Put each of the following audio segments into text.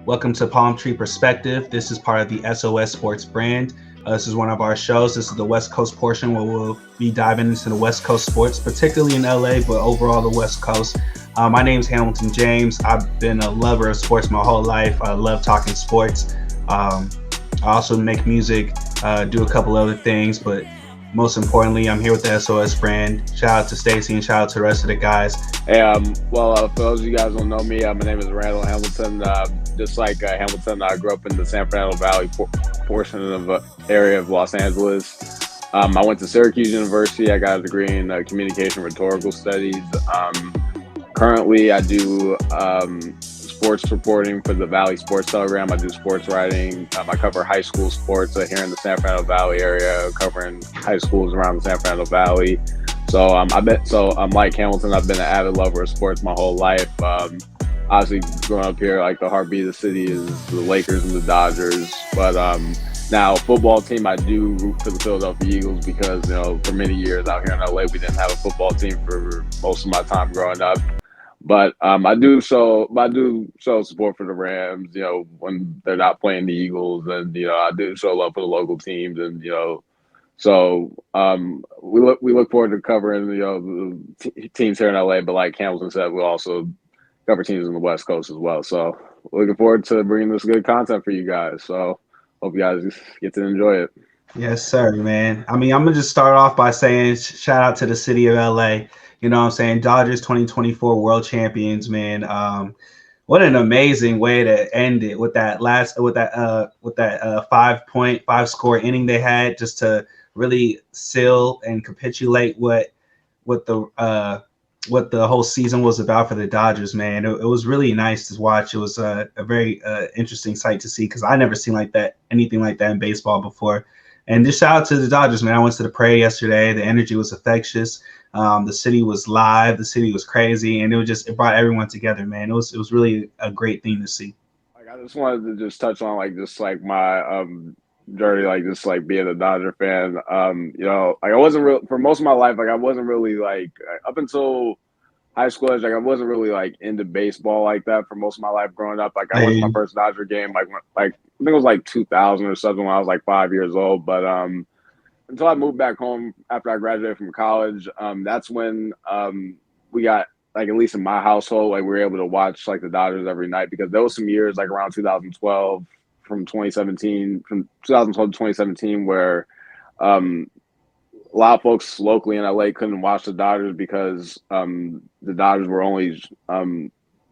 Welcome to Palm Tree Perspective. This is part of the SOS Sports brand. This is one of our shows. This is the West Coast portion where we'll be diving into the West Coast sports, particularly in LA, but overall the West Coast. My name is Hamilton James. I've been a lover of sports my whole life. I love talking sports. I also make music, do a couple other things, but most importantly, I'm here with the SOS brand. Shout out to Stacey and shout out to the rest of the guys. Hey, for those of you guys who don't know me, my name is Randall Hamilton. Just like Hamilton, I grew up in the San Fernando Valley portion of area of Los Angeles. I went to Syracuse University. I got a degree in communication rhetorical studies. Currently, I do sports reporting for the Valley Sports Telegram. I do sports writing. I cover high school sports here in the San Fernando Valley area, covering high schools around the San Fernando Valley. So I'm like Hamilton. I've been an avid lover of sports my whole life. Obviously, growing up here, like the heartbeat of the city is the Lakers and the Dodgers. But now, football team, I do root for the Philadelphia Eagles because for many years out here in LA, we didn't have a football team for most of my time growing up. But I do show support for the Rams, when they're not playing the Eagles, and I do show love for the local teams, and so we look forward to covering the teams here in LA. But like Hamilton said, we also cover teams on the West Coast as well. So looking forward to bringing this good content for you guys. So hope you guys get to enjoy it. Yes, sir, man. I mean, I'm going to just start off by saying shout out to the city of LA. You know what I'm saying? Dodgers 2024 world champions, man. What an amazing way to end it with that 5 score inning they had, just to really seal and capitulate what the whole season was about for the Dodgers, man. It was really nice to watch. It was a very interesting sight to see because I never seen anything like that in baseball before. And just shout out to the Dodgers, man. I went to the parade yesterday. The energy was infectious. The city was live. The city was crazy, and it brought everyone together, man. It was really a great thing to see. Like, I just wanted to just touch on my journey, being a Dodger fan. I wasn't real for most of my life. Like I wasn't really up until high school age. Like I wasn't really into baseball like that for most of my life growing up. Like I went to my first Dodger game I think it was 2000 or something when I was 5 years old. But until I moved back home after I graduated from college, that's when we got at least in my household, we were able to watch the Dodgers every night because there was some years around 2012 from 2017 from 2012 to 2017 where a lot of folks locally in LA couldn't watch the Dodgers because the Dodgers were only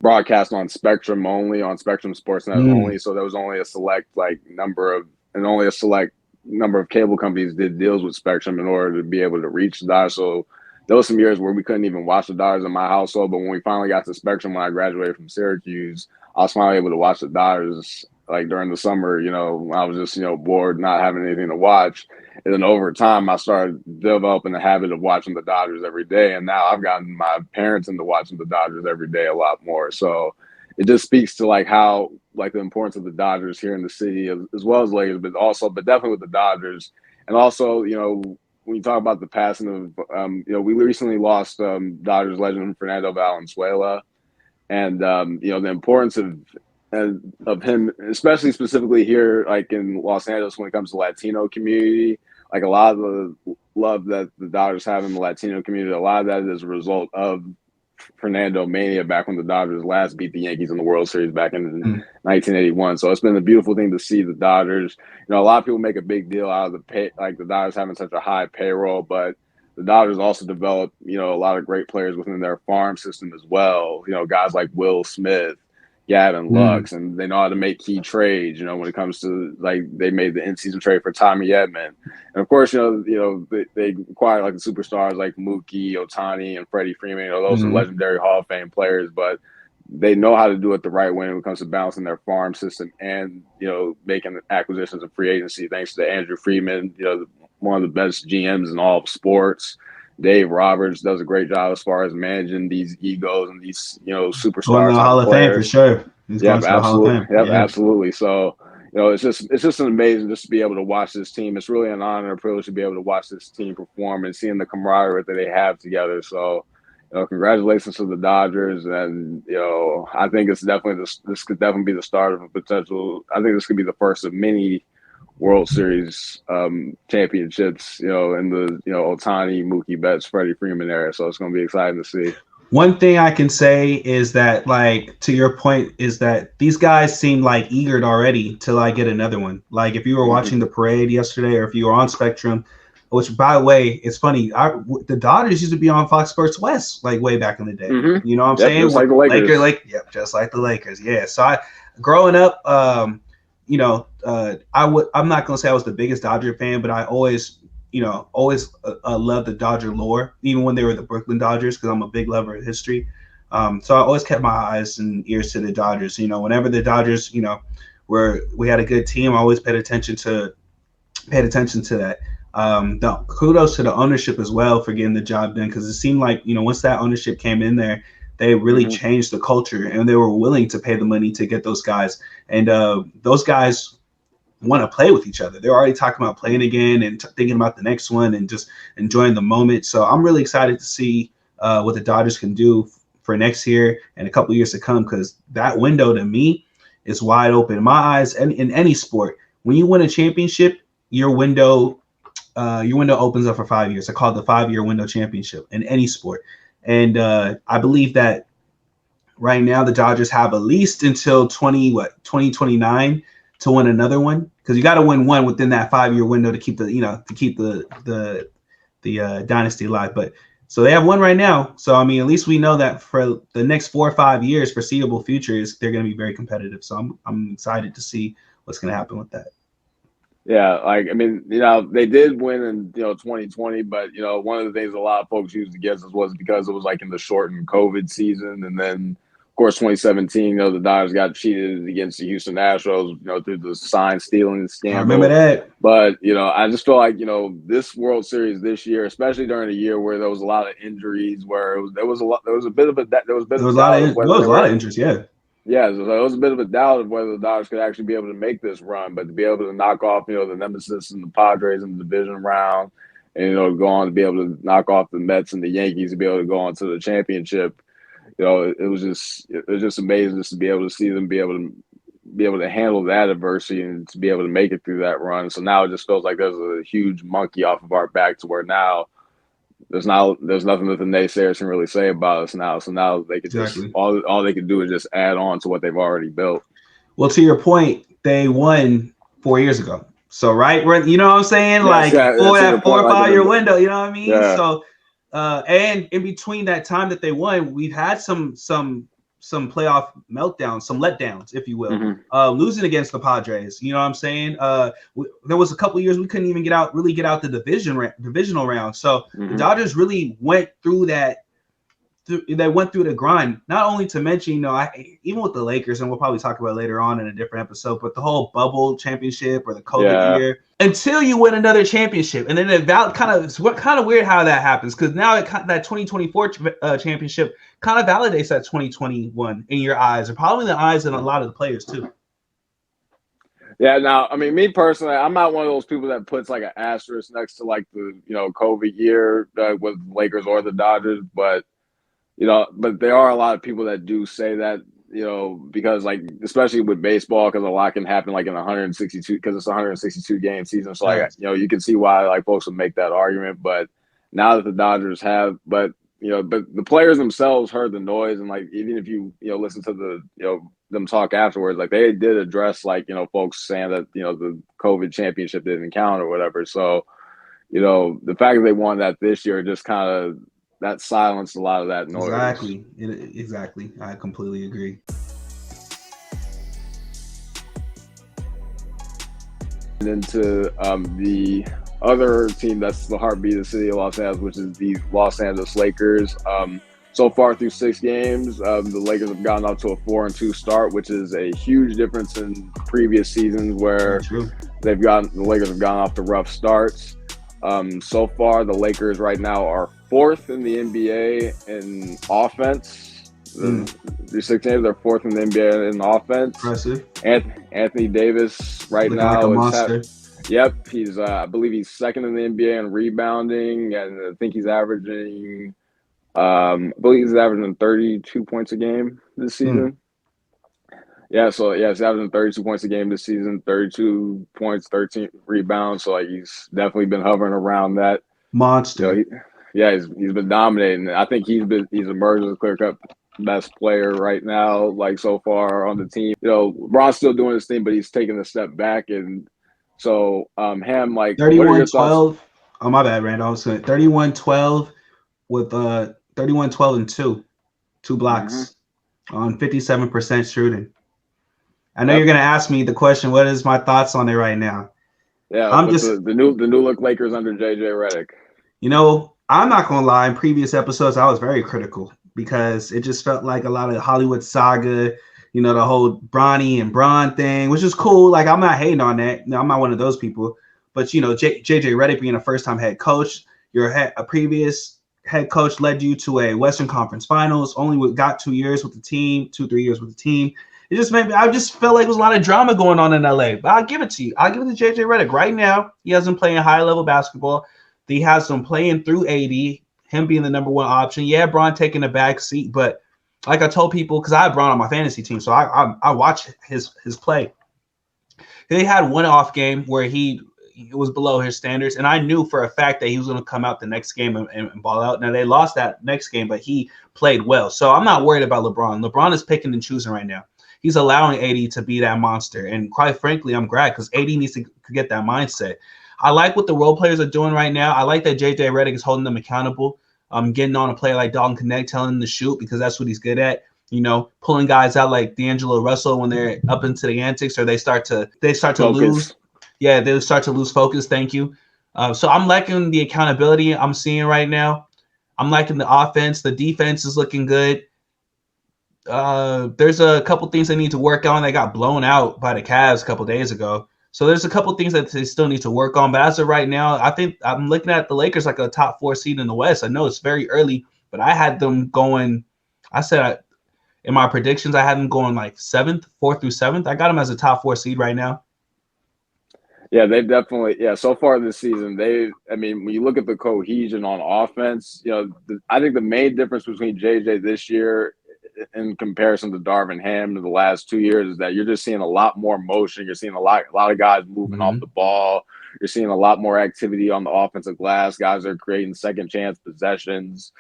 broadcast on Spectrum Sportsnet only. So there was only a select number of cable companies did deals with Spectrum in order to be able to reach the Dodgers. So there was some years where we couldn't even watch the Dodgers in my household. But when we finally got to Spectrum when I graduated from Syracuse, I was finally able to watch the Dodgers during the summer, when I was just, bored, not having anything to watch. And then over time, I started developing the habit of watching the Dodgers every day. And now I've gotten my parents into watching the Dodgers every day a lot more. So it just speaks to how the importance of the Dodgers here in the city as well as Lakers, but definitely with the Dodgers. And also, when you talk about the passing of, we recently lost Dodgers legend Fernando Valenzuela. And, the importance of him, especially specifically here, in Los Angeles, when it comes to Latino community, a lot of the love that the Dodgers have in the Latino community, a lot of that is a result of Fernando Mania back when the Dodgers last beat the Yankees in the World Series back in 1981. So it's been a beautiful thing to see the Dodgers. A lot of people make a big deal out of the Dodgers having such a high payroll, but the Dodgers also developed, a lot of great players within their farm system as well. Guys like Will Smith, Gavin Lux, and they know how to make key trades. When it comes to they made the in-season trade for Tommy Edman, and of course, they acquired the superstars like Mookie, Ohtani, and Freddie Freeman. Those are legendary Hall of Fame players, but they know how to do it the right way when it comes to balancing their farm system and making acquisitions of free agency. Thanks to Andrew Friedman, one of the best GMs in all of sports. Dave Roberts does a great job as far as managing these egos and these, superstars. Going to the Hall of Fame for sure. Yeah, absolutely. Yep, absolutely. So, it's just an amazing just to be able to watch this team. It's really an honor and a privilege to be able to watch this team perform and seeing the camaraderie that they have together. So, Congratulations to the Dodgers, and I think it's definitely this could definitely be the start of a potential. I think this could be the first of many World Series championships. In the Ohtani, Mookie Betts, Freddie Freeman era. So it's going to be exciting to see. One thing I can say is that, like, to your point, is that these guys seem like eager already to like get another one. Like, if you were watching the parade yesterday, or if you were on Spectrum, which, by the way, it's funny. The Dodgers used to be on Fox Sports West like way back in the day. You know what I'm saying? Just like the Lakers. Just like the Lakers. Yeah. So growing up, I'm not gonna say I was the biggest Dodger fan, but I always loved the Dodger lore, even when they were the Brooklyn Dodgers, because I'm a big lover of history. So I always kept my eyes and ears to the Dodgers. Whenever the Dodgers, we had a good team, I always paid attention to that. Kudos to the ownership as well for getting the job done, because it seemed like once that ownership came in there, they really changed the culture, and they were willing to pay the money to get those guys. And those guys want to play with each other. They're already talking about playing again and thinking about the next one and just enjoying the moment. So I'm really excited to see what the Dodgers can do for next year and a couple of years to come, because that window to me is wide open. In my eyes, and in any sport, when you win a championship, your window opens up for 5 years. I call it the 5-year window championship in any sport. And I believe that right now the Dodgers have at least until 2029 to win another one, because you got to win one within that 5-year window to keep the dynasty alive. But so they have one right now. So I mean, at least we know that for the next 4 or 5 years, foreseeable future, they're going to be very competitive. So I'm excited to see what's going to happen with that. Yeah, they did win in 2020, but one of the things a lot of folks used against us was because it was like in the shortened COVID season, and then of course 2017, the Dodgers got cheated against the Houston Astros, through the sign stealing scandal. I remember that. But I just feel like this World Series this year, especially during a year where there was a lot of injuries, where there was a lot of injuries, yeah. Yeah, so it was a bit of a doubt of whether the Dodgers could actually be able to make this run, but to be able to knock off, the nemesis and the Padres in the division round, and go on to be able to knock off the Mets and the Yankees to be able to go on to the championship, it was just amazing just to be able to see them be able to handle that adversity and to be able to make it through that run. So now it just feels like there's a huge monkey off of our back to where now there's nothing that the naysayers can really say about us now. So now they could just all they can do is just add on to what they've already built. Well, to your point, they won 4 years ago. So you know what I'm saying? That 4 or 5 year window, you know what I mean? Yeah. So and in between that time that they won, we've had some playoff meltdowns, some letdowns, if you will, losing against the Padres. You know what I'm saying? There was a couple of years we couldn't even get out the divisional round. So the Dodgers really went through that. They went through the grind. Not only to mention, even with the Lakers, and we'll probably talk about it later on in a different episode, but the whole bubble championship or the COVID year, until you win another championship, and then it's kind of weird how that happens, because now that 2024 championship kind of validates that 2021 in your eyes, or probably in the eyes of a lot of the players too. Yeah, now, I mean, me personally, I'm not one of those people that puts like an asterisk next to like the COVID year with Lakers or the Dodgers, but there are a lot of people that do say that, because like, especially with baseball, because a lot can happen like in 162, because it's a 162 game season. So like, you can see why like folks would make that argument. But now that the Dodgers have, but the players themselves heard the noise, and like, even if you listen to the them talk afterwards, like they did address like folks saying that the COVID championship didn't count or whatever. So the fact that they won that this year just kind of that silenced a lot of that noise. Exactly. I completely agree. And into the other team that's the heartbeat of the city of Los Angeles, which is the Los Angeles Lakers. So far through 6 games, the Lakers have gotten off to a 4-2 start, which is a huge difference in previous seasons where the Lakers have gone off to rough starts. So far, the Lakers right now are 4th in the NBA in offense. Through 6 games, they're 4th in the NBA in offense. Impressive. Anthony Davis now is monster. Yep, I believe he's 2nd in the NBA in rebounding, and I think he's averaging I believe he's averaging 32 points a game this Hmm. season. Yeah, so yeah, he's averaging 32 points a game this season, 32 points, 13 rebounds. So like he's definitely been hovering around that. You know, Monster. he's been dominating. I think he's emerged as a clear cut best player right now, like so far on the team. You know, LeBron's still doing his thing, but he's taking a step back. And so, Ham, like, what are your thoughts? 31-12. Oh, my bad, Randall. I was saying 31-12 with 31-12 and two Mm-hmm. blocks on 57% shooting. I know you're Yep. gonna ask me the question, what is my thoughts on it right now? Yeah, I'm with just, the new look Lakers under JJ Redick. I'm not gonna lie. In previous episodes, I was very critical because it just felt like a lot of Hollywood saga. The whole Bronny and Bron thing, which is cool. Like, I'm not hating on that. No, I'm not one of those people. But JJ Redick being a first-time head coach, a previous head coach led you to a Western Conference Finals. Only got 2 years with the team, 2-3 years with the team. It just made me. I just felt like there was a lot of drama going on in LA. But I'll give it to you. I'll give it to JJ Redick right now. He hasn't played high-level basketball. He has them playing through 80, him being the number one option. Yeah, Bron taking the back seat, but like I told people, because I had Bron on my fantasy team, so I watch his play. He had one off game where he was below his standards, and I knew for a fact that he was going to come out the next game and ball out. Now, they lost that next game, but he played well. So I'm not worried about LeBron. LeBron is picking and choosing right now. He's allowing AD to be that monster. And quite frankly, I'm glad because AD needs to get that mindset. I like what the role players are doing right now. I like that JJ Redick is holding them accountable. Getting on a player like Dalton Connect, telling him to shoot because that's what he's good at. Pulling guys out like D'Angelo Russell when they're up into the antics or they start to lose. Focus. Yeah, they start to lose focus. Thank you. So I'm liking the accountability I'm seeing right now. I'm liking the offense. The defense is looking good. There's a couple things they need to work on. They got blown out by the Cavs a couple days ago. So there's a couple things that they still need to work on. But as of right now, I think I'm looking at the Lakers like a top 4 seed in the West. I know it's very early, but I had them going. I said in my predictions, I had them going like 7th, 4th through 7th. I got them as a top 4 seed right now. Yeah, they've definitely, so far this season, I mean, when you look at the cohesion on offense, I think the main difference between JJ this year in comparison to Darvin Ham in the last 2 years is that you're just seeing a lot more motion. You're seeing a lot of guys moving off the ball. You're seeing a lot more activity on the offensive glass. Guys are creating second chance possessions.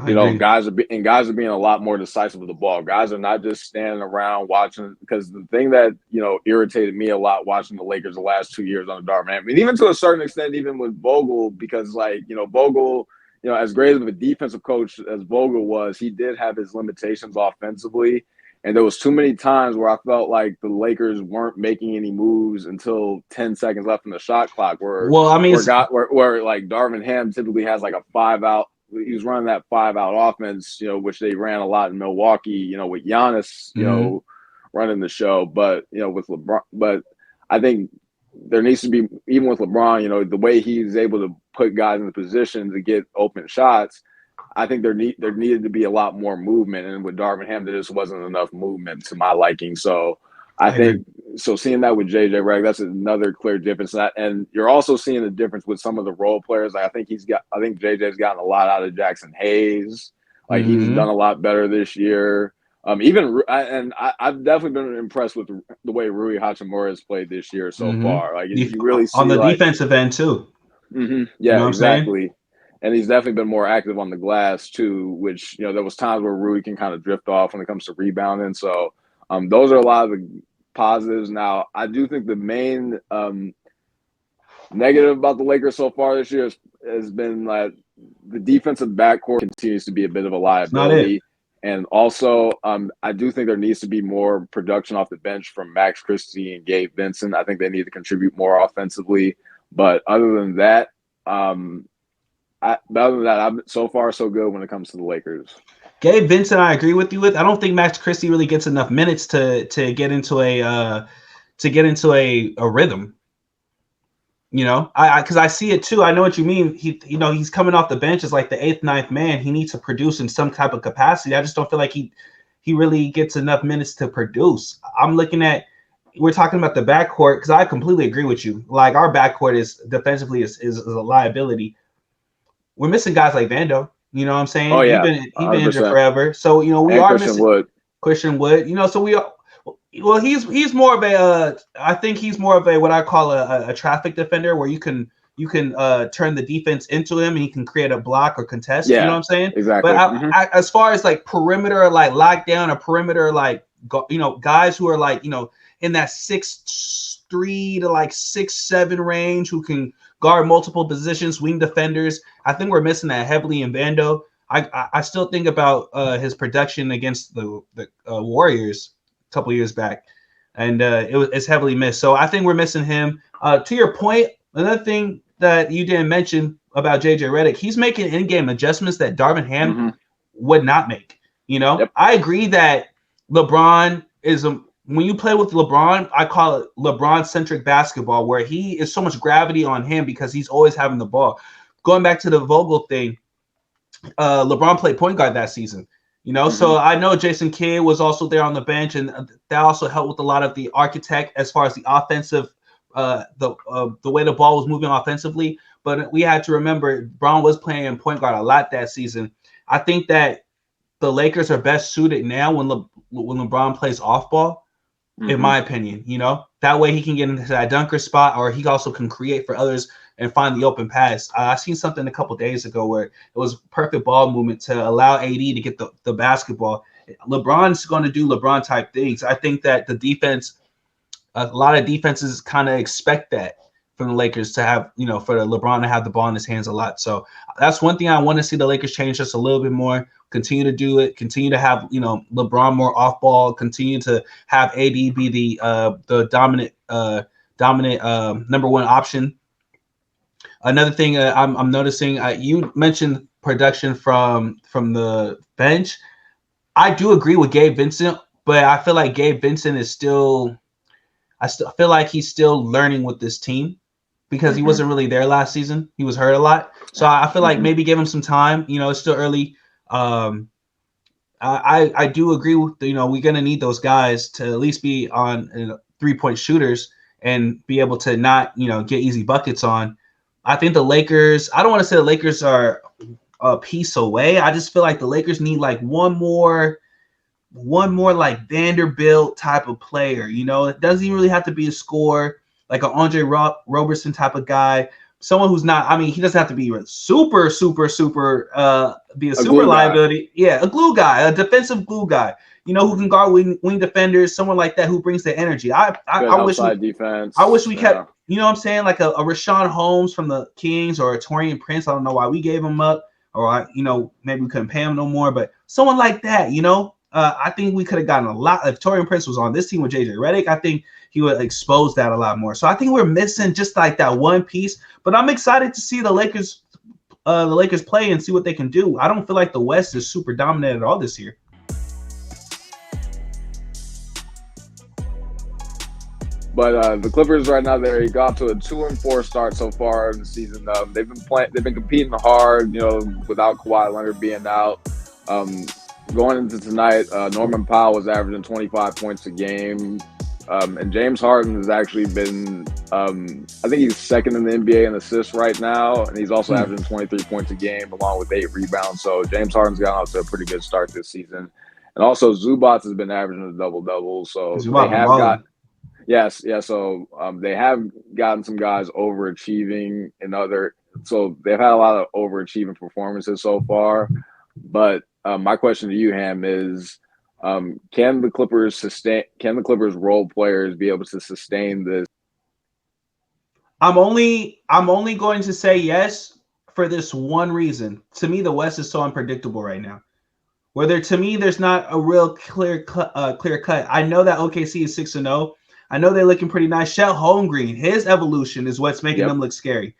Guys are being a lot more decisive with the ball. Guys are not just standing around watching. Because the thing that irritated me a lot watching the Lakers the last 2 years on the Darvin Ham, I mean, even to a certain extent, even with Vogel, because Vogel, as great of a defensive coach as Vogel was, he did have his limitations offensively. And there was too many times where I felt like the Lakers weren't making any moves until 10 seconds left in the shot clock. Where like Darvin Ham typically has like a 5-out. He was running that 5-out offense, which they ran a lot in Milwaukee, with Giannis, running the show. But with LeBron, but I think there needs to be, even with LeBron, the way he's able to put guys in the position to get open shots. I think there needed to be a lot more movement, and with Darvin Ham, there just wasn't enough movement to my liking. So I think seeing that with JJ Redick, that's another clear difference. And you're also seeing the difference with some of the role players. Like I think JJ's gotten a lot out of Jackson Hayes. Like he's done a lot better this year. I've definitely been impressed with the way Rui Hachimura has played this year so far. Like you really see on the defensive end too. Yeah, exactly. And he's definitely been more active on the glass too, which there was times where Rui can kind of drift off when it comes to rebounding. So those are a lot of the positives. Now, I do think the main negative about the Lakers so far this year has been that the defensive backcourt continues to be a bit of a liability. And also, I do think there needs to be more production off the bench from Max Christie and Gabe Vincent. I think they need to contribute more offensively. But other than that, I'm so far so good when it comes to the Lakers. Gabe Vincent, I agree with you with. I don't think Max Christie really gets enough minutes to get into a rhythm. Because I see it too. I know what you mean. He's coming off the bench as like the 8th, 9th man. He needs to produce in some type of capacity. I just don't feel like he really gets enough minutes to produce. We're talking about the backcourt because I completely agree with you. Like our backcourt is defensively is a liability. We're missing guys like Vando. You know what I'm Oh saying? yeah, He been injured 100%. forever. So we And are Christian missing Wood. Christian Wood. So we are. Well, he's more of a. I think he's more of a what I call a traffic defender, where you can turn the defense into him, and he can create a block or contest. You know what Yeah, I'm saying? But exactly. as far as like perimeter, like lockdown, or perimeter, like guys who are like in that 6'3" to like 6'7" range, who can guard multiple positions, wing defenders. I think we're missing that heavily in Vando. I still think about his production against the Warriors a couple years back, and it's heavily missed. So I think we're missing him. To your point, another thing that you didn't mention about JJ Redick, he's making in-game adjustments that Darvin Ham Hmm. would not make. Yep. I agree that LeBron is when you play with LeBron, I call it LeBron-centric basketball, where he is so much gravity on him because he's always having the ball. Going back to the Vogel thing, LeBron played point guard that season. So I know Jason Kidd was also there on the bench, and that also helped with a lot of the architect as far as the offensive, the way the ball was moving offensively. But we had to remember Brown was playing point guard a lot that season. I think that the Lakers are best suited now when LeBron plays off ball, in my opinion. That way he can get into that dunker spot, or he also can create for others and find the open pass. I seen something a couple days ago where it was perfect ball movement to allow AD to get the basketball. LeBron's going to do LeBron type things. I think that the defense, a lot of defenses kind of expect that from the Lakers to have, for LeBron to have the ball in his hands a lot. So that's one thing I want to see the Lakers change just a little bit more. Continue to do it. Continue to have, LeBron more off ball. Continue to have AD be the dominant number one option. Another thing I'm noticing, you mentioned production from the bench. I do agree with Gabe Vincent, but I feel like Gabe Vincent is still. I still feel like he's still learning with this team because he wasn't really there last season. He was hurt a lot, so I feel like maybe give him some time. It's still early. I do agree with we're gonna need those guys to at least be on 3-point shooters and be able to not get easy buckets on. I think the Lakers. I don't want to say the Lakers are a piece away. I just feel like the Lakers need like one more like Vanderbilt type of player. It doesn't even really have to be a scorer, like an Andre Roberson type of guy. Someone who's not. I mean, he doesn't have to be super be a super liability. Yeah, a glue guy, a defensive glue guy. Who can guard wing defenders. Someone like that who brings the energy. I wish defense. I wish we kept. You know what I'm saying? Like a Rashawn Holmes from the Kings or a Torian Prince. I don't know why we gave him up, or maybe we couldn't pay him no more. But someone like that, I think we could have gotten a lot. If Torian Prince was on this team with JJ Redick, I think he would expose that a lot more. So I think we're missing just like that one piece. But I'm excited to see the Lakers play and see what they can do. I don't feel like the West is super dominant at all this year. But the Clippers right now, they got to a 2-4 start so far in the season. They've been competing hard, without Kawhi Leonard being out. Going into tonight, Norman Powell was averaging 25 points a game. And James Harden has actually been, I think he's second in the NBA in assists right now. And he's also averaging 23 points a game along with 8 rebounds. So James Harden's gotten off to a pretty good start this season. And also Zubac has been averaging a double-double. So they have got – yes, yeah. So they have gotten some guys overachieving so they've had a lot of overachieving performances so far. But my question to you, Ham, is can the Clippers role players be able to sustain this? I'm only going to say yes for this one reason. To me, the West is so unpredictable right now. To me, there's not a real clear cut. I know that OKC is 6-0. I know they're looking pretty nice. Chet Holmgren, his evolution is what's making them look scary.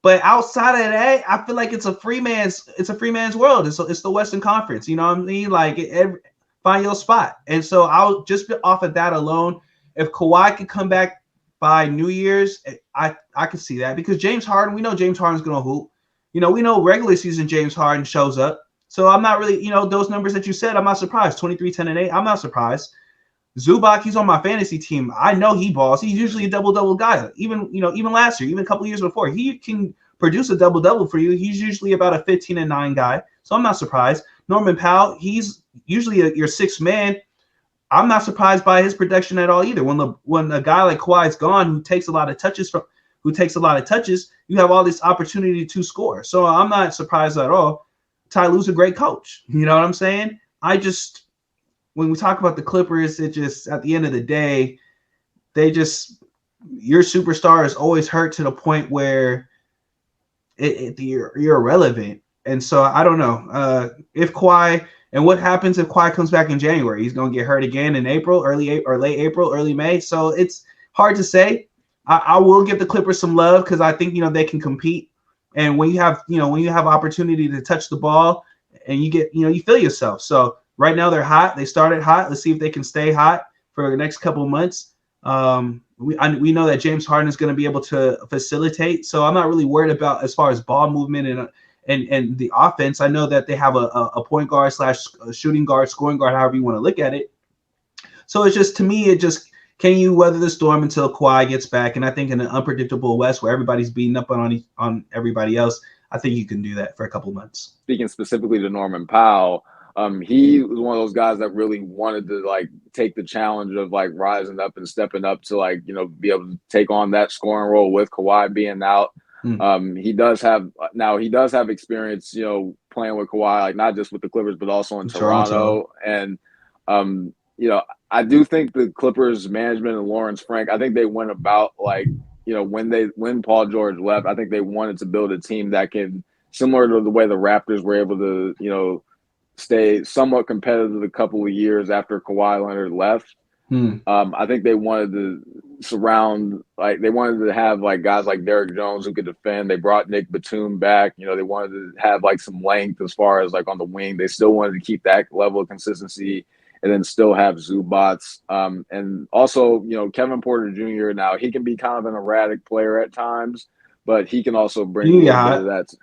But outside of that, I feel like it's a free man's world. It's the Western Conference. You know what I mean? Like find your spot. And so I'll just off of that alone, if Kawhi could come back by New Year's, I could see that because James Harden, we know James Harden's gonna hoop. We know regular season James Harden shows up. So I'm not really, those numbers that you said, I'm not surprised. 23, 10, and 8. I'm not surprised. Zubac, he's on my fantasy team. I know he balls. He's usually a double-double guy. Even last year, even a couple years before, he can produce a double-double for you. He's usually about a 15-9 guy, so I'm not surprised. Norman Powell, he's usually your sixth man. I'm not surprised by his production at all either. When a guy like Kawhi's gone, who takes a lot of touches, you have all this opportunity to score. So I'm not surprised at all. Ty Lue's a great coach. You know what I'm saying? When we talk about the Clippers, it just, at the end of the day, your superstar is always hurt to the point where you're irrelevant. And so I don't know if Kawhi, and what happens if Kawhi comes back in January? He's going to get hurt again in April, late April, early May. So it's hard to say. I will give the Clippers some love because I think they can compete. And when you have opportunity to touch the ball, and you feel yourself. So right now they're hot. They started hot. Let's see if they can stay hot for the next couple of months. We know that James Harden is going to be able to facilitate. So I'm not really worried about as far as ball movement and the offense. I know that they have a point guard / shooting guard, scoring guard, however you want to look at it. So it's just, to me, can you weather the storm until Kawhi gets back? And I think in an unpredictable West where everybody's beating up on everybody else, I think you can do that for a couple months. Speaking specifically to Norman Powell, he was one of those guys that really wanted to take the challenge of rising up and stepping up to be able to take on that scoring role with Kawhi being out. He does have experience, playing with Kawhi, not just with the Clippers, but also in Toronto. And, I do think the Clippers management and Lawrence Frank, I think they went about when Paul George left, I think they wanted to build a team that can, similar to the way the Raptors were able to, stay somewhat competitive a couple of years after Kawhi Leonard left. I think they wanted to they wanted to have guys like Derrick Jones who could defend. They brought Nick Batum back. They wanted to have some length as far as on the wing. They still wanted to keep that level of consistency and then still have Zubats. And also, Kevin Porter Jr. now, he can be kind of an erratic player at times, but he can also bring a little bit of that.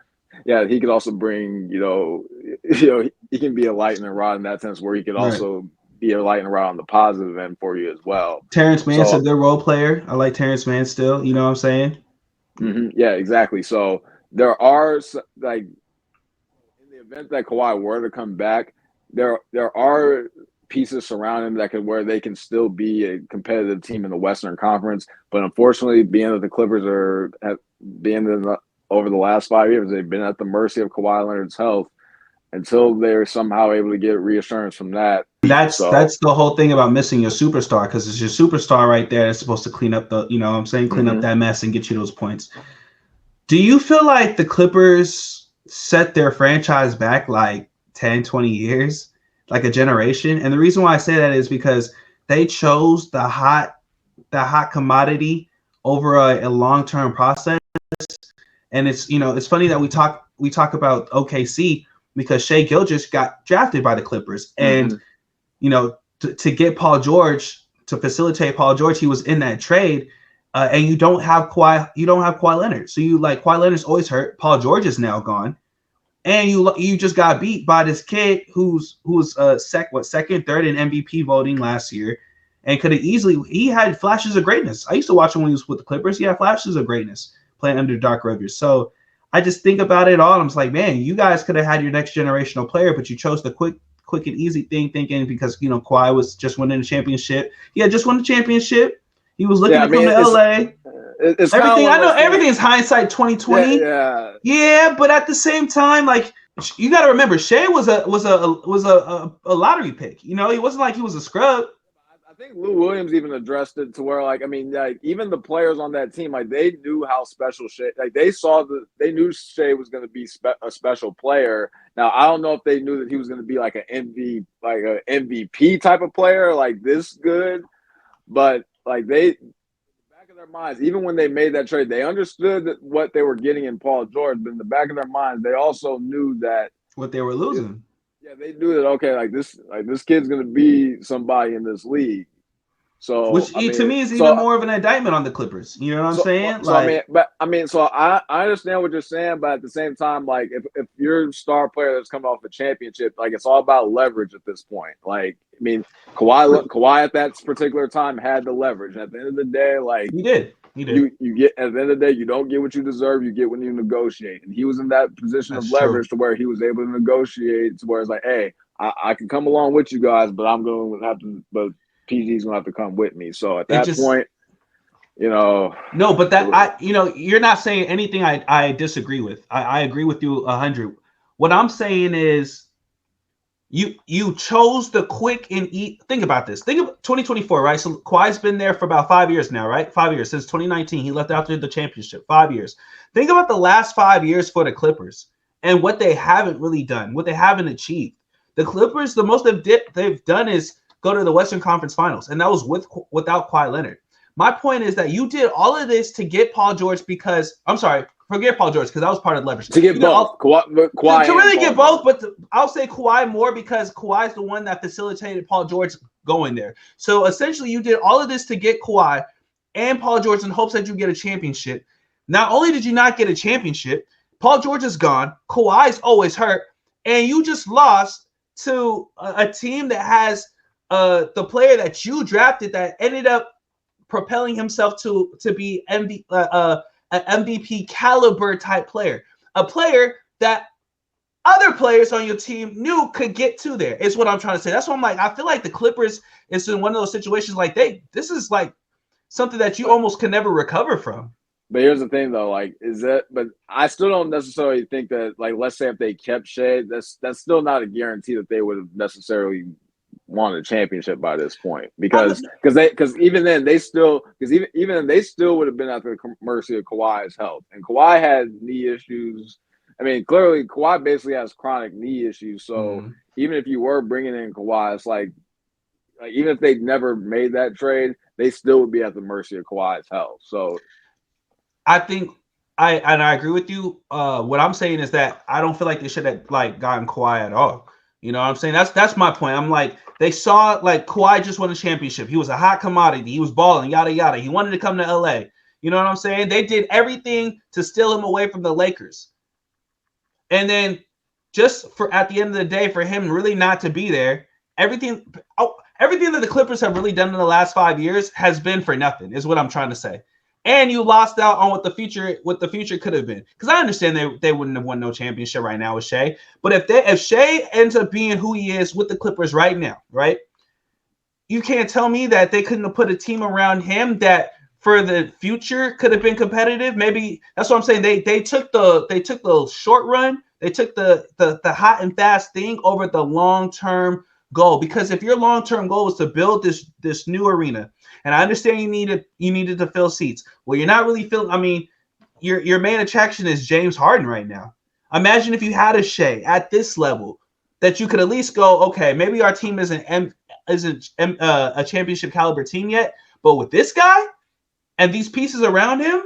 Yeah, he could also bring, he can be a lightning rod in that sense where he could also be a lightning rod on the positive end for you as well. Terrence Mann's a good role player. I like Terrence Mann still. You know what I'm saying? Yeah, exactly. So there are, in the event that Kawhi were to come back, there are pieces surrounding him where they can still be a competitive team in the Western Conference. But unfortunately, being that the Clippers over the last 5 years, they've been at the mercy of Kawhi Leonard's health until they're somehow able to get reassurance from that. That's the whole thing about missing your superstar, because it's your superstar right there that's supposed to clean up up that mess and get you those points. Do you feel like the Clippers set their franchise back 10, 20 years, like a generation? And the reason why I say that is because they chose the hot commodity over a long-term process. And it's funny that we talk about OKC because Shai Gilgeous got drafted by the Clippers, and to get Paul George, to facilitate Paul George, he was in that trade, and you don't have Kawhi Leonard, so Kawhi Leonard's always hurt. Paul George is now gone, and you just got beat by this kid who was second, third in MVP voting last year, and could have he had flashes of greatness. I used to watch him when he was with the Clippers. He had flashes of greatness playing under Doc Rivers. So I just think about it all. And I'm just like, man, you guys could have had your next generational player, but you chose the quick and easy thing, thinking because Kawhi was just winning a championship. He had just won the championship. He was looking to come to LA. It's everything I know, everything's hindsight 2020. Yeah, but at the same time, you got to remember, Shai was a lottery pick. He wasn't like he was a scrub. I think Lou Williams even addressed it to where, even the players on that team, they knew how special Shai. They knew Shai was going to be a special player. Now, I don't know if they knew that he was going to be an MVP type of player, this good, but they, back of their minds, even when they made that trade, they understood what they were getting in Paul George, but in the back of their minds, they also knew that what they were losing. Yeah, they knew that this kid's gonna be somebody in this league. So which to me is even more of an indictment on the Clippers. You know what I'm saying? I understand what you're saying, but at the same time, if you're a star player that's coming off a championship, it's all about leverage at this point. Kawhi at that particular time had the leverage. At the end of the day, he did. He did. You get at the end of the day, you don't get what you deserve. You get when you negotiate, and he was in that position of That's true. leverage to where he was able to negotiate to where it's like, hey, I can come along with you guys, but I'm going to have to, but PG's going to have to come with me. So at It that just point, you know, no, but that you're not saying anything I disagree with. I agree with you 100. What I'm saying is you chose the quick and eat. Think about this. Think of 2024, right? So Kawhi's been there for about 5 years now, right? 5 years since 2019. He left after the championship. 5 years. Think about the last 5 years for the Clippers and what they haven't really done, what they haven't achieved. The Clippers, the most they've done is go to the Western Conference Finals, and that was without Kawhi Leonard. My point is that you did all of this to get Paul George because I'm sorry, forget Paul George because that was part of the leverage. to get both Kawhi to really get both, George. but I'll say Kawhi more because Kawhi is the one that facilitated Paul George going there. So essentially, you did all of this to get Kawhi and Paul George in hopes that you get a championship. Not only did you not get a championship, Paul George is gone, Kawhi's always hurt, and you just lost to a team that has the player that you drafted that ended up propelling himself to be an MVP caliber type player, a player that other players on your team knew could get to there. Is what I'm trying to say. That's why I'm like, I feel like the Clippers is in one of those situations like this is like something that you almost can never recover from. But here's the thing, though, like, but I still don't necessarily think that, like, let's say if they kept Shea, that's still not a guarantee that they would have necessarily won a championship by this point, because even then they still would have been at the mercy of Kawhi's health, and Kawhi had knee issues. I mean, clearly Kawhi basically has chronic knee issues. So even if you were bringing in Kawhi, it's like even if they never made that trade, they still would be at the mercy of Kawhi's health. So I think I agree with you. What I'm saying is that I don't feel like they should have like gotten Kawhi at all. You know what I'm saying? That's my point. I'm like, they saw like Kawhi just won a championship. He was a hot commodity. He was balling, yada yada. He wanted to come to LA. You know what I'm saying? They did everything to steal him away from the Lakers. And then just for at the end of the day, for him really not to be there, everything that the Clippers have really done in the last 5 years has been for nothing, is what I'm trying to say. And you lost out on what the future could have been. Because I understand they wouldn't have won no championship right now with Shea. But if Shea ends up being who he is with the Clippers right now, right? You can't tell me that they couldn't have put a team around him that for the future could have been competitive. Maybe that's what I'm saying. They took the short run, they took the hot and fast thing over the long-term goal. Because if your long-term goal is to build this new arena, and I understand you needed to fill seats. Well, you're not really filling. I mean, your main attraction is James Harden right now. Imagine if you had a Shea at this level that you could at least go, okay, maybe our team isn't a championship caliber team yet, but with this guy and these pieces around him,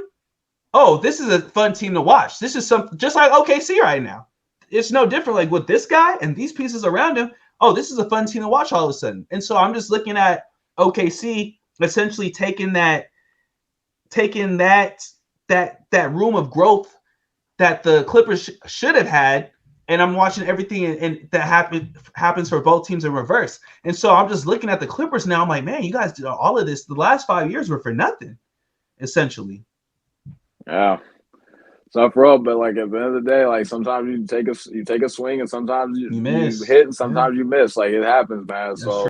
oh, this is a fun team to watch. This is something just like OKC right now. It's no different. Like with this guy and these pieces around him, oh, this is a fun team to watch all of a sudden. And so I'm just looking at OKC essentially taking that room of growth that the Clippers should have had, and I'm watching everything and that happens for both teams in reverse. And so I'm just looking at the Clippers now. I'm like, man, you guys did all of this. The last 5 years were for nothing, essentially. Yeah. So for real, but like at the end of the day, like sometimes you take a swing and sometimes you hit and sometimes you miss. Like it happens, man. That's so.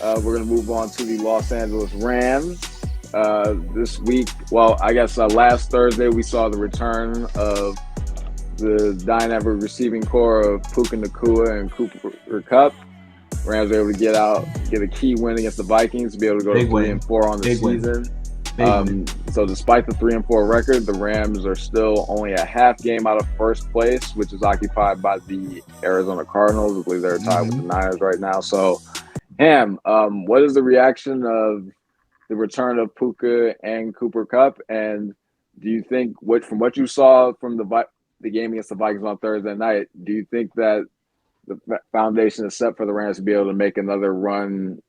We're going to move on to the Los Angeles Rams. This week, well, I guess last Thursday, we saw the return of the dynamic receiving core of Puka Nacua and Cooper Kupp. Rams were able to get a key win against the Vikings to be able to go to 3-4 on the season. So despite the 3-4 record, the Rams are still only a half game out of first place, which is occupied by the Arizona Cardinals. I believe they're tied with the Niners right now. So, Ham, what is the reaction of the return of Puka and Cooper Kupp? And do you think, from what you saw from the game against the Vikings on Thursday night, do you think that the foundation is set for the Rams to be able to make another run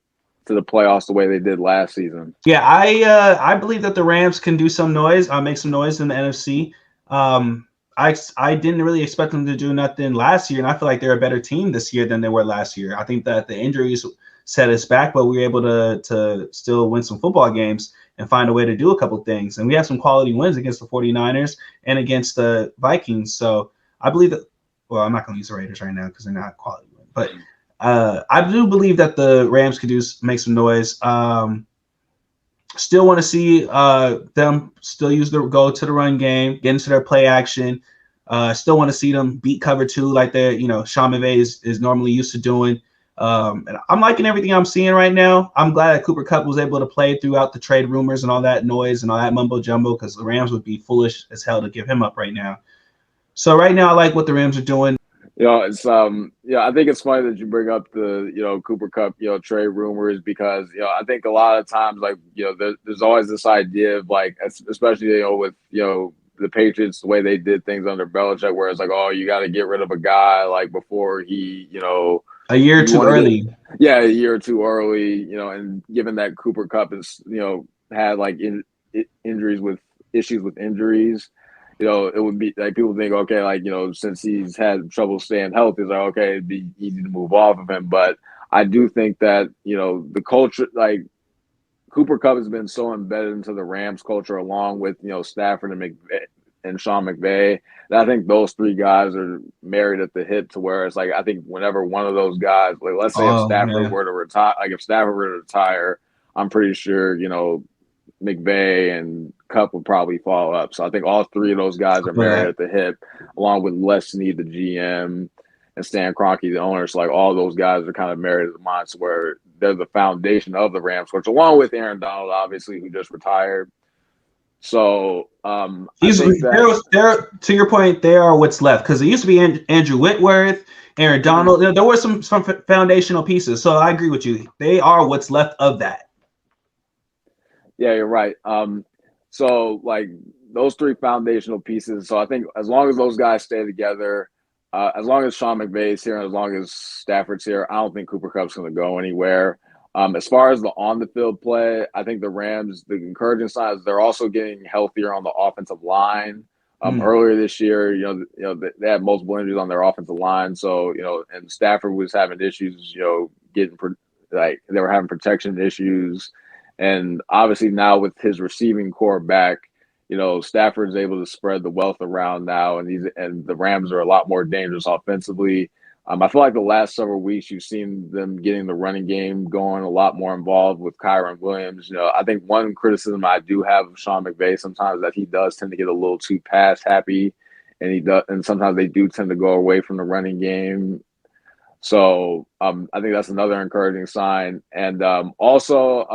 to the playoffs the way they did last season? Yeah, I believe that the Rams can do some noise, make some noise in the NFC. I didn't really expect them to do nothing last year, and I feel like they're a better team this year than they were last year. I think that the injuries set us back, but we were able to still win some football games and find a way to do a couple things. And we have some quality wins against the 49ers and against the Vikings. So I believe that, well, I'm not going to use the Raiders right now because they're not quality win, but I do believe that the Rams could make some noise. Still want to see them still go to the run game, get into their play action. Still want to see them beat cover two like Sean McVay is normally used to doing. And I'm liking everything I'm seeing right now. I'm glad that Cooper Kupp was able to play throughout the trade rumors and all that noise and all that mumbo jumbo, because the Rams would be foolish as hell to give him up right now. So right now, I like what the Rams are doing. It's I think it's funny that you bring up the Cooper Kupp trade rumors, because I think a lot of times, like, there's always this idea of, like, especially with the Patriots, the way they did things under Belichick, where it's like, oh, you got to get rid of a guy like before he a year too early. A year too early, and given that Cooper Kupp is had like issues with injuries. It would be like people think, okay, like, since he's had trouble staying healthy, it's like, okay, it'd be easy to move off of him. But I do think that, the culture, like, Cooper Kupp has been so embedded into the Rams culture, along with, Stafford and Sean McVay, that I think those three guys are married at the hip, to where it's like, I think whenever one of those guys, like, let's say if Stafford were to retire, I'm pretty sure, McVay and Kupp would probably follow up. So I think all three of those guys are married at the hip, along with Les Snead, the GM, and Stan Kroenke, the owner. So, like, all those guys are kind of married at the minds, where they're the foundation of the Rams, which, along with Aaron Donald, obviously, who just retired. So I think they're, to your point, they are what's left, because it used to be Andrew Whitworth, Aaron Donald. There were some foundational pieces. So I agree with you. They are what's left of that. Yeah, you're right. So, like, those three foundational pieces. So I think as long as those guys stay together, as long as Sean McVay is here, and as long as Stafford's here, I don't think Cooper Kupp's going to go anywhere. As far as the on-the-field play, I think the Rams, the encouraging sign is they're also getting healthier on the offensive line. Earlier this year, they had multiple injuries on their offensive line. So, and Stafford was having issues, they were having protection issues. And obviously now with his receiving core back, Stafford's able to spread the wealth around now, and the Rams are a lot more dangerous offensively. I feel like the last several weeks you've seen them getting the running game going, a lot more involved with Kyron Williams. I think one criticism I do have of Sean McVay sometimes, that he does tend to get a little too pass happy, and sometimes they do tend to go away from the running game. So I think that's another encouraging sign. And also,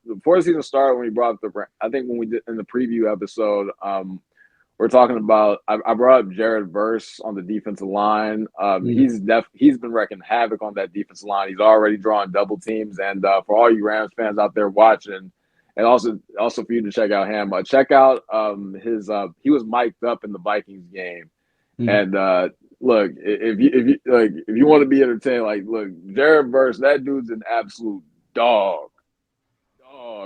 before the season started, when we brought up I think when we did in the preview episode, we're talking about, I brought up Jared Verse on the defensive line. He's been wrecking havoc on that defensive line. He's already drawing double teams. And for all you Rams fans out there watching, and also for you to check out him, check out his he was mic'd up in the Vikings game, and look, if you want to be entertained, like, look, Jared Verse, that dude's an absolute dog,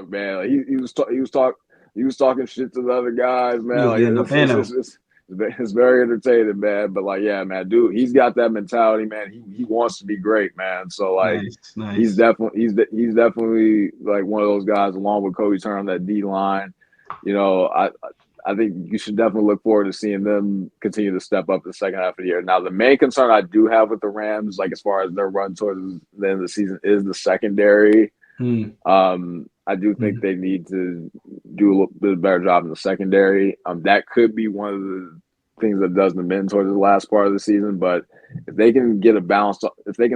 man. Like, he was talking shit to the other guys, man. Like, it's very entertaining, man. But, like, yeah, man, dude, he's got that mentality, man. He wants to be great, man. So, like, nice. He's definitely like one of those guys, along with Cody Turner on that D line. I think you should definitely look forward to seeing them continue to step up the second half of the year. Now, the main concern I do have with the Rams, like, as far as their run towards the end of the season, is the secondary. I do think they need to do a little bit better job in the secondary. That could be one of the things that does them in towards the last part of the season. But if they can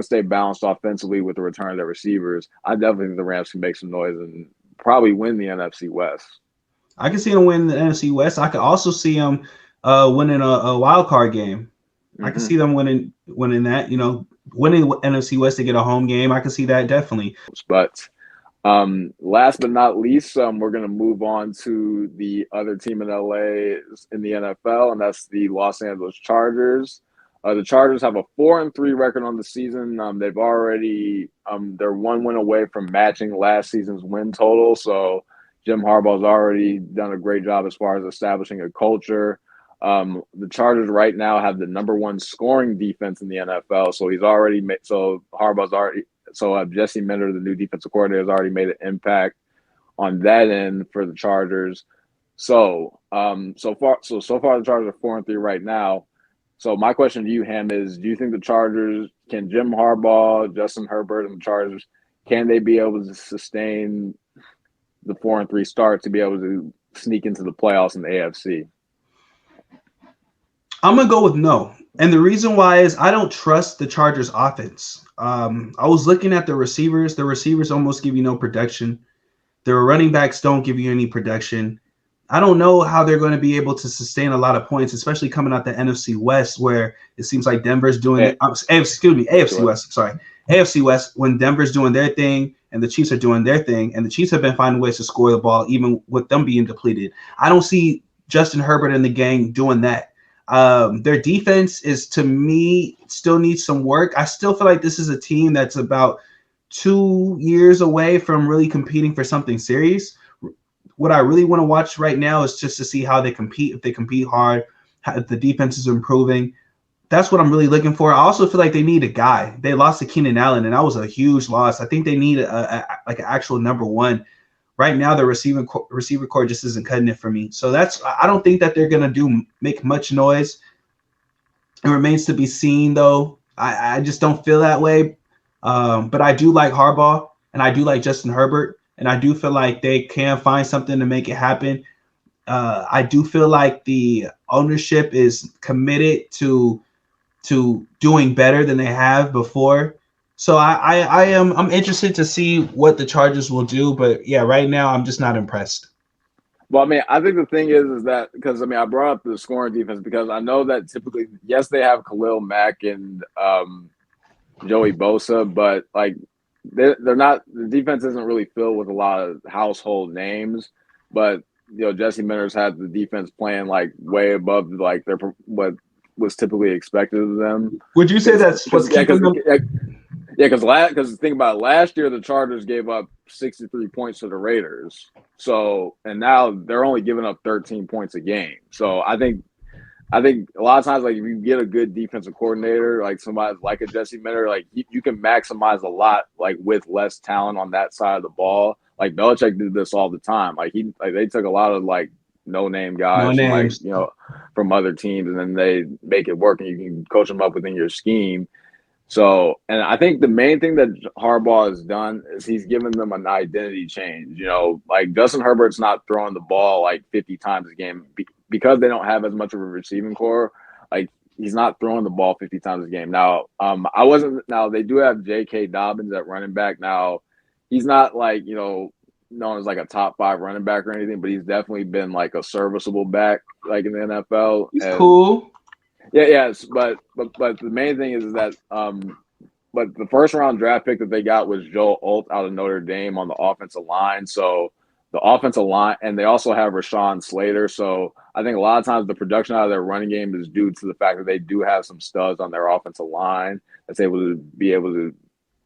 stay balanced offensively with the return of their receivers, I definitely think the Rams can make some noise and probably win the NFC West. I can see them win the NFC West. I could also see them winning a wild card game. I can see them winning that. Winning NFC West to get a home game. I can see that definitely. But last but not least, we're going to move on to the other team in LA in the NFL, and that's the Los Angeles Chargers. The Chargers have a 4-3 record on the season. They've already they're one win away from matching last season's win total. So Jim Harbaugh's already done a great job as far as establishing a culture. The Chargers right now have the #1 scoring defense in the NFL. So Harbaugh's already So Jesse Minter, the new defensive coordinator, has already made an impact on that end for the Chargers. So far the Chargers are 4-3 right now. So my question to you, Ham, is: do you think the Chargers can Jim Harbaugh, Justin Herbert, and the Chargers can they be able to sustain the 4-3 start to be able to sneak into the playoffs in the AFC? I'm gonna go with no, and the reason why is I don't trust the Chargers offense. I was looking at the receivers. The receivers almost give you no protection. Their running backs don't give you any protection. I don't know how they're going to be able to sustain a lot of points, especially coming out the NFC West, where it seems like Denver's doing it. AFC West. Sorry, AFC West. When Denver's doing their thing and the Chiefs are doing their thing, and the Chiefs have been finding ways to score the ball, even with them being depleted. I don't see Justin Herbert and the gang doing that. Their defense is, to me, still needs some work. I still feel like this is a team that's about 2 years away from really competing for something serious. What I really want to watch right now is just to see how they compete. If they compete hard, if the defense is improving, that's what I'm really looking for. I also feel like they need a guy. They lost to Keenan Allen, and that was a huge loss. I think they need like an actual number one. Right now, the receiver core just isn't cutting it for me. So I don't think that they're gonna make much noise. It remains to be seen, though. I just don't feel that way. But I do like Harbaugh, and I do like Justin Herbert. And I do feel like they can find something to make it happen. I do feel like the ownership is committed to doing better than they have before. So I'm interested to see what the Chargers will do. But yeah, right now I'm just not impressed. Well, I mean, I think the thing is that because I brought up the scoring defense because I know that typically, yes, they have Khalil Mack and Joey Bosa, but like they're not. The defense isn't really filled with a lot of household names. But Jesse Minter's had the defense playing like way above like what was typically expected of them. Would you say that's what's keeping them? Yeah, because think about it, last year the Chargers gave up 63 points to the Raiders. So and now they're only giving up 13 points a game. So I think a lot of times, like if you get a good defensive coordinator, like somebody like a Jesse Minter, like you can maximize a lot, like with less talent on that side of the ball. Like Belichick did this all the time. Like they took a lot of like no name guys from other teams, and then they make it work, and you can coach them up within your scheme. So, and I think the main thing that Harbaugh has done is he's given them an identity change. Like Justin Herbert's not throwing the ball like 50 times a game because they don't have as much of a receiving core. Like he's not throwing the ball 50 times a game. Now, Now they do have J.K. Dobbins at running back. Now, he's not like known as like a top 5 running back or anything, but he's definitely been like a serviceable back like in the NFL. He's cool. Yeah, yes, but the main thing is that but the first round draft pick that they got was Joe Alt out of Notre Dame on the offensive line. So the offensive line, and they also have Rashawn Slater. So I think a lot of times the production out of their running game is due to the fact that they do have some studs on their offensive line that's able to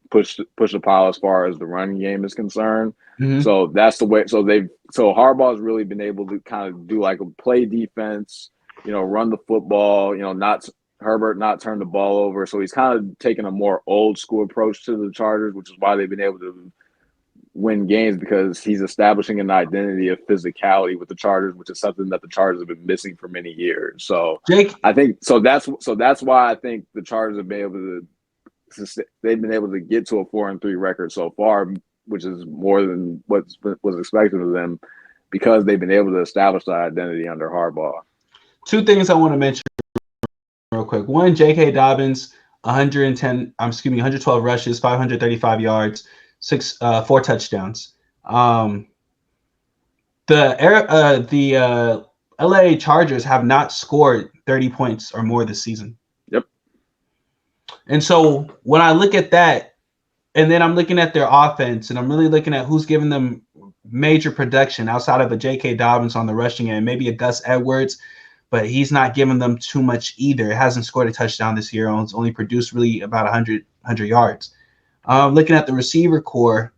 push the pile as far as the running game is concerned. Mm-hmm. So that's the way. So Harbaugh's really been able to kind of do like a play defense. Run the football, not Herbert, not turn the ball over. So he's kind of taken a more old school approach to the Chargers, which is why they've been able to win games because he's establishing an identity of physicality with the Chargers, which is something that the Chargers have been missing for many years. So I think that's why I think the Chargers have been able to get to a 4-3 record so far, which is more than what was expected of them because they've been able to establish that identity under Harbaugh. 2 things I want to mention real quick. One, J.K. Dobbins, 112 rushes, 535 yards, 4 touchdowns. The LA Chargers have not scored 30 points or more this season. Yep. And so when I look at that, and then I'm looking at their offense, and I'm really looking at who's giving them major production outside of a J.K. Dobbins on the rushing end, maybe a Gus Edwards, but he's not giving them too much either. It hasn't scored a touchdown this year. It's only produced really about 100 yards. Looking at the receiver core,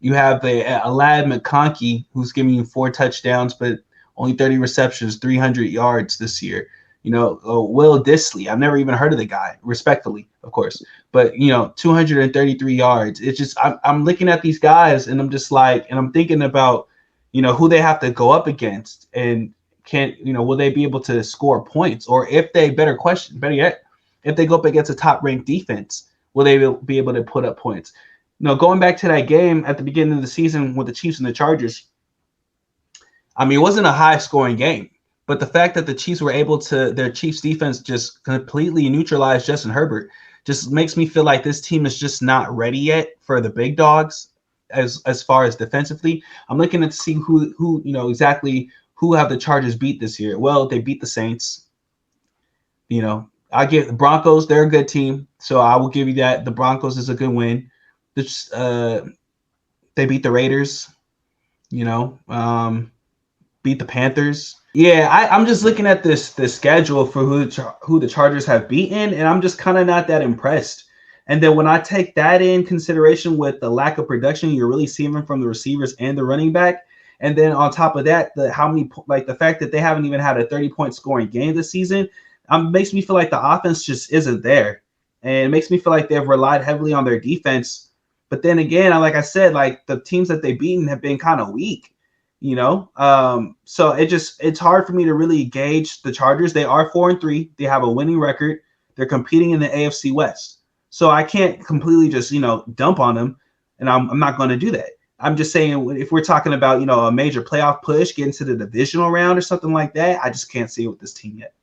you have the Alad McConkey, who's giving you 4 touchdowns, but only 30 receptions, 300 yards this year. Will Disley. I've never even heard of the guy, respectfully, of course. But 233 yards. It's just I'm looking at these guys and I'm just like, and I'm thinking about, who they have to go up against, and will they be able to score points, or if they better yet, if they go up against a top ranked defense, will they be able to put up points? Going back to that game at the beginning of the season with the Chiefs and the Chargers, I mean, it wasn't a high scoring game. But the fact that the Chiefs were able to, their Chiefs defense just completely neutralized Justin Herbert just makes me feel like this team is just not ready yet for the big dogs as far as defensively. I'm looking to see who exactly who have the Chargers beat this year. Well, they beat the Saints. I give the Broncos, they're a good team. So I will give you that. The Broncos is a good win. They beat the Raiders, beat the Panthers. Yeah, I'm just looking at the schedule for who the Chargers have beaten, and I'm just kind of not that impressed. And then when I take that in consideration with the lack of production you're really seeing from the receivers and the running back, and then on top of that, the fact that they haven't even had a 30-point scoring game this season, makes me feel like the offense just isn't there, and it makes me feel like they've relied heavily on their defense. But then again, like I said, like the teams that they've beaten have been kind of weak. So it's hard for me to really gauge the Chargers. They are 4-3. They have a winning record. They're competing in the AFC West. So I can't completely just, dump on them. And I'm not going to do that. I'm just saying, if we're talking about, a major playoff push, getting to the divisional round or something like that, I just can't see it with this team yet.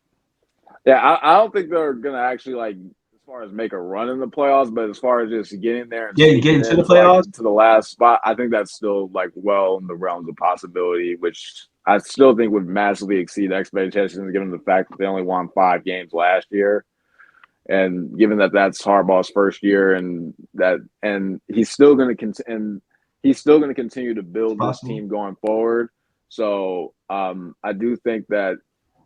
Yeah, I don't think they're going to actually, as far as make a run in the playoffs, but as far as just getting there and getting to the playoffs, to the last spot, I think that's still well in the realms of possibility, which I still think would massively exceed expectations given the fact that they only won 5 games last year, and given that that's Harbaugh's first year, and he's still going to continue to build this team going forward. So I do think that.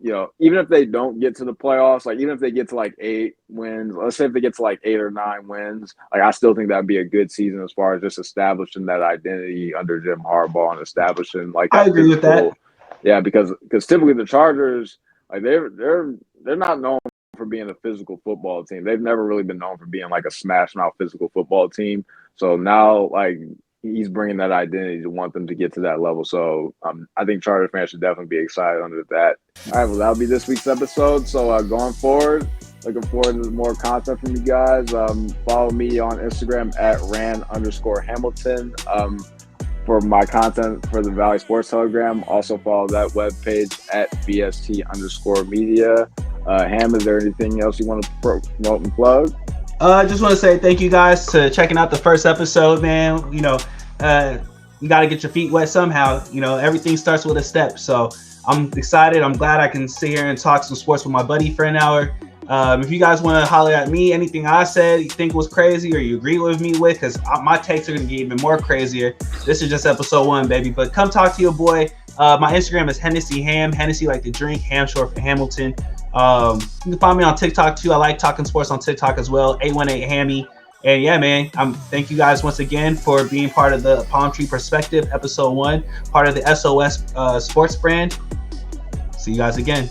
Even if they don't get to the playoffs, even if they get to 8 wins, let's say if they get to 8 or 9 wins, I still think that'd be a good season as far as just establishing that identity under Jim Harbaugh and establishing that. I agree with that. Yeah, because typically the Chargers, they're not known for being a physical football team. They've never really been known for being a smash mouth physical football team. So now he's bringing that identity to want them to get to that level. So I think Chargers fans should definitely be excited under that. All right, well, that'll be this week's episode. So going forward, looking forward to more content from you guys. Follow me on Instagram at @Rand_Hamilton for my content for the Valley Sports Telegram. Also follow that webpage at BST_media. Ham, is there anything else you want to promote and plug? I just want to say thank you guys to checking out the first episode, man. You got to get your feet wet somehow. Everything starts with a step. So I'm excited. I'm glad I can sit here and talk some sports with my buddy for an hour. If you guys want to holler at me, anything I said you think was crazy or you agree with me with, because my takes are going to get even more crazier. This is just episode 1, baby. But come talk to your boy. My Instagram is Hennessy Ham. Hennessy like the drink. Ham short for Hamilton. You can find me on TikTok too. I like talking sports on TikTok as well. 818 Hammy. And yeah, man, thank you guys once again for being part of the Palm Tree Perspective, episode 1, part of the SOS Sports brand. See you guys again.